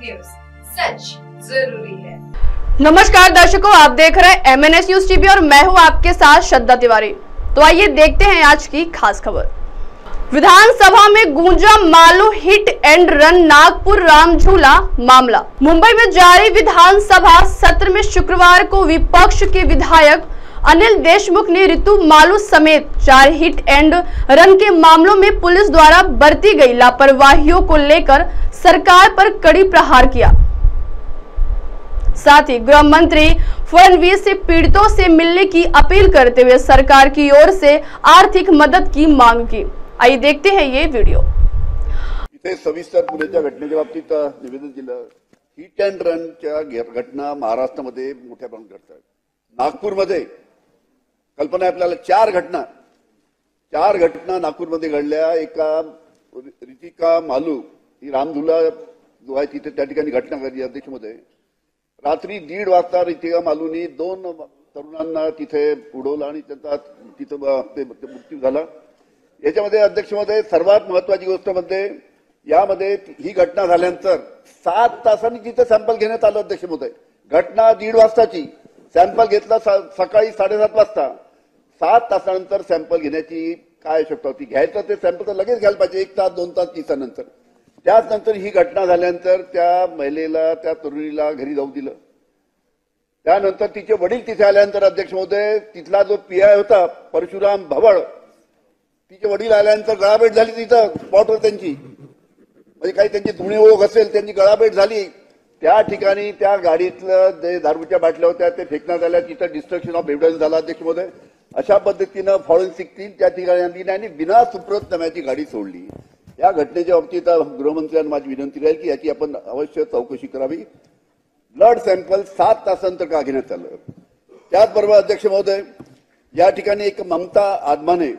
News, सच जरूरी है। नमस्कार दर्शकों, आप देख रहे हैं MNS न्यूज टीवी और मैं हूं आपके साथ श्रद्धा तिवारी। तो आइए देखते हैं आज की खास खबर। विधानसभा में गूंजा Malu hit end run Nagpur Ramjhula मामला। मुंबई में जारी विधानसभा सत्र में शुक्रवार को विपक्ष के विधायक अनिल देशमुख ने रितु मालू समेत 4 हिट एंड रन के मामलों में पुलिस द्वारा बरती गई लापरवाहियों को लेकर सरकार पर कड़ी प्रहार किया। साथ ही गृह मंत्री फडणवीस से पीड़ितों से मिलने की अपील करते हुए सरकार की ओर से आर्थिक मदद की मांग की। आइए देखते हैं ये वीडियो। इथे सविस्तर पुण्याच्या घटनेच्या बाबतीत निवेदन दिलं। हिट अँड रनच्या घटना महाराष्ट्रामध्ये मोठ्या प्रमाणात घडतात। नागपूरमध्ये कल्पना आहे आपल्याला 4 घटना नागपूरमध्ये घडल्या। एका रितिका मालू ही रामझुला जो आहे तिथे त्या ठिकाणी घटना घडली अध्यक्षमध्ये। रात्री 1:30 वाजता रितिका मालूनी 2 तरुणांना तिथे उडवलं आणि त्यांचा तिथे मृत्यू झाला। याच्यामध्ये अध्यक्षमध्ये सर्वात महत्वाची गोष्ट म्हणजे यामध्ये ही घटना झाल्यानंतर 7 तासांनी तिथे सॅम्पल घेण्यात आलं अध्यक्षमध्ये। घटना 1:30 वाजताची, सॅम्पल घेतला सकाळी 7:30 वाजता। 7 तासानंतर सॅम्पल घेण्याची काय आवश्यकता होती? घ्यायचं ते सॅम्पल तर लगेच घ्यायला पाहिजे, 1 तास 2 तास दिवसानंतर। त्यानंतर ही घटना झाल्यानंतर त्या महिलेला, त्या तरुणीला घरी जाऊ दिलं। त्यानंतर तिचे वडील तिथे आल्यानंतर अध्यक्ष महोदय तिथला जो PI होता परशुराम भवळ, तिचे वडील आल्यानंतर गळाभेट झाली तिथं स्पॉटवर त्यांची, म्हणजे काही त्यांची जुनी ओळख असेल त्यांची गळाभेट झाली। त्या ठिकाणी त्या गाडीतलं जे दारूच्या बाटल्या होत्या ते फेकण्यात आल्या, तिथं डिस्ट्रक्शन ऑफ एव्हिडन्स झाला अध्यक्ष महोदय। अशा पद्धतीनं फॉरेन्सिक टीम त्या ठिकाणी आणली आणि बिना सुप्रतनाम्याची गाडी सोडली। या घटनेच्या बाबतीत गृहमंत्र्यांना माझी विनंती राहील की याची आपण अवश्य चौकशी करावी। ब्लड सॅम्पल 7 तासानंतर का घेण्यात आलं? त्याचबरोबर अध्यक्ष महोदय या ठिकाणी एक ममता आदमाने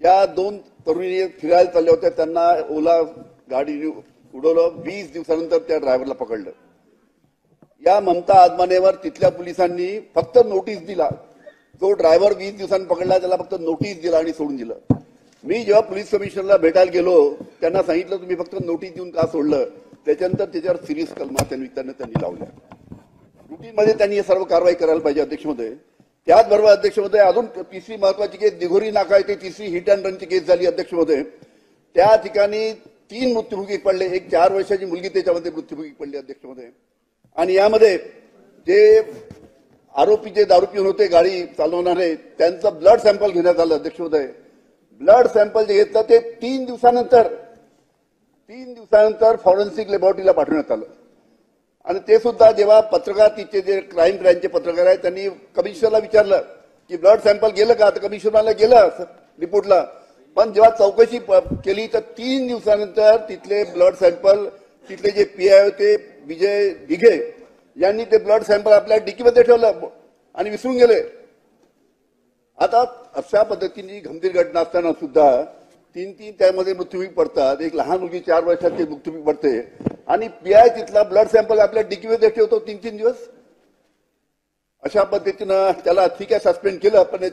या 2 तरुणी फिरायला चालल्या होत्या, त्यांना ओला गाडी उडवलं। 20 दिवसानंतर त्या ड्रायव्हरला पकडलं। या ममता आदमानेवर तिथल्या पोलिसांनी फक्त नोटीस दिला। जो ड्रायव्हर 20 दिवसांनी पकडला त्याला फक्त नोटीस दिला आणि सोडून दिलं। मी जेव्हा पोलीस कमिशनरला भेटायला गेलो त्यांना सांगितलं तुम्ही फक्त नोटीस देऊन का सोडलं? त्याच्यानंतर त्याच्यावर सिरियस कलमा त्यांनी लावल्या। रुटीनमध्ये त्यांनी हे सर्व कारवाई करायला पाहिजे अध्यक्ष महोदय। त्याचबरोबर अध्यक्ष महोदय अजून तिसरी महत्वाची केस दिघोरी नाका येथे तिसरी हिट अँड रनची केस झाली अध्यक्ष महोदय। त्या ठिकाणी 3 मृत्युमुखी पडले, एक 4 वर्षाची मुलगी त्याच्यामध्ये मृत्युमुखी पडली अध्यक्ष महोदय। आणि यामध्ये जे आरोपी जे दारू पिऊन होते गाडी चालवणारे त्यांचं ब्लड सॅम्पल घेण्यात आलं अध्यक्ष महोदय। ब्लड सॅम्पल जे घेतलं ते 3 दिवसानंतर फॉरेन्सिक लॅबोरेटरीला पाठवण्यात आलं। आणि ते सुद्धा जेव्हा पत्रकार तिचे जे क्राईम ब्रँचचे पत्रकार आहेत त्यांनी कमिशनरला विचारलं की ब्लड सॅम्पल गेलं का? तर कमिशनरला गेलं रिपोर्टला, पण जेव्हा चौकशी केली तर 3 दिवसानंतर तिथले ब्लड सॅम्पल तिथले जे PI होते विजय दिघे यांनी ते ब्लड सॅम्पल आपल्या डिकीमध्ये ठेवलं आणि विसरून गेले। आता अशा पद्धतीने गंभीर घटना असताना सुद्धा 3 त्यामध्ये मृत्युमुखी पडतात। एक लहान मुलगी 4 वर्षाची मृत्युमुखी पडते आणि PI तिथला ब्लड सॅम्पल आपल्या डिकीमध्ये ठेवतो 3 दिवस। अशा पद्धतीनं त्याला ठीक आहे सस्पेंड केलं, पण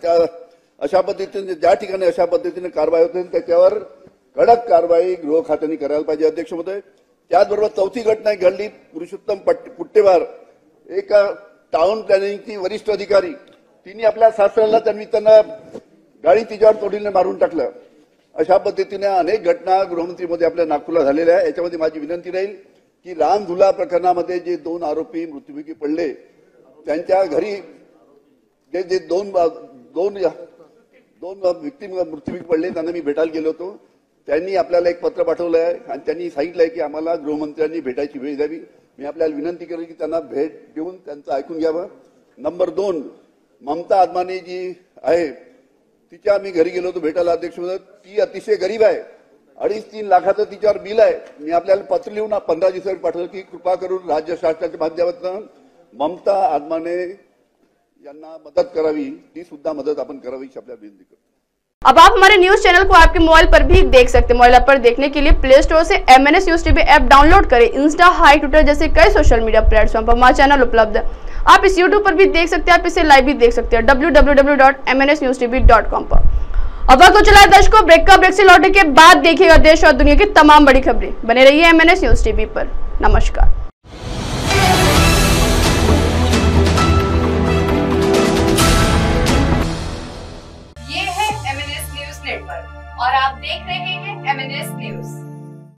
अशा पद्धतीने ज्या ठिकाणी अशा पद्धतीने कारवाई होते त्याच्यावर कडक कारवाई गृह खात्याने करायला पाहिजे अध्यक्ष महोदय। त्याचबरोबर 4थी घटना घडली पुरुषोत्तम पुट्टेवार, एक टाउन प्लॅनिंगची वरिष्ठ अधिकारी, तिने आपल्या सासऱ्याला त्यांना गाडी तिच्यावर तोडीने मारून टाकलं। अशा पद्धतीने अनेक घटना गृहमंत्री मध्ये आपल्या नागपूरला झालेल्या आहे। याच्यामध्ये माझी विनंती राहील की रामझुला प्रकरणामध्ये जे 2 आरोपी मृत्युमुखी पडले त्यांच्या घरी जे 2 व्यक्ती मृत्युमुखी पडले त्यांना मी भेटायला गेलो होतो। त्यांनी आपल्याला एक पत्र पाठवलं आहे आणि त्यांनी सांगितलंय की आम्हाला गृहमंत्र्यांनी भेटायची वेळ द्यावी। मी आपल्याला विनंती करेन की त्यांना भेट देऊन त्यांचं ऐकून घ्यावं। नंबर 2 ममता आदमाने जी आहे तिच्या मी घरी गेलो होतो भेटायला अध्यक्ष महोदय। ती अतिशय गरीब आहे, 2.5-3 लाखाचं तिच्यावर बिल आहे। मी आपल्याला पत्र लिहून 15 दिवसांनी पाठवलं की कृपा करून राज्य शासनाच्या माध्यमातून ममता आदमाने यांना मदत करावी, ती सुद्धा मदत आपण करावी अशी आपल्याला विनंती करतो। अब आप हमारे न्यूज चैनल को आपके मोबाइल पर भी देख सकते हैं। मोबाइल ऐप पर देखने के लिए प्ले स्टोर से MNS news TV app download करें। इंस्टा, हाई, ट्विटर जैसे कई सोशल मीडिया प्लेटफॉर्म पर हमारा चैनल उपलब्ध है। आप इस YouTube पर भी देख सकते हैं, आप इसे लाइव भी देख सकते हैं www.mnsnewstv.com पर। अब वक्त तो चला है दर्शकों ब्रेक का। ब्रेक से लौटने के बाद देखिएगा देश और दुनिया की तमाम बड़ी खबरें। बने रहिए एमएनएस न्यूज टीवी पर। नमस्कार। ये है एमएनएस न्यूज नेटवर्क और आप देख रहे हैं एमएनएस न्यूज।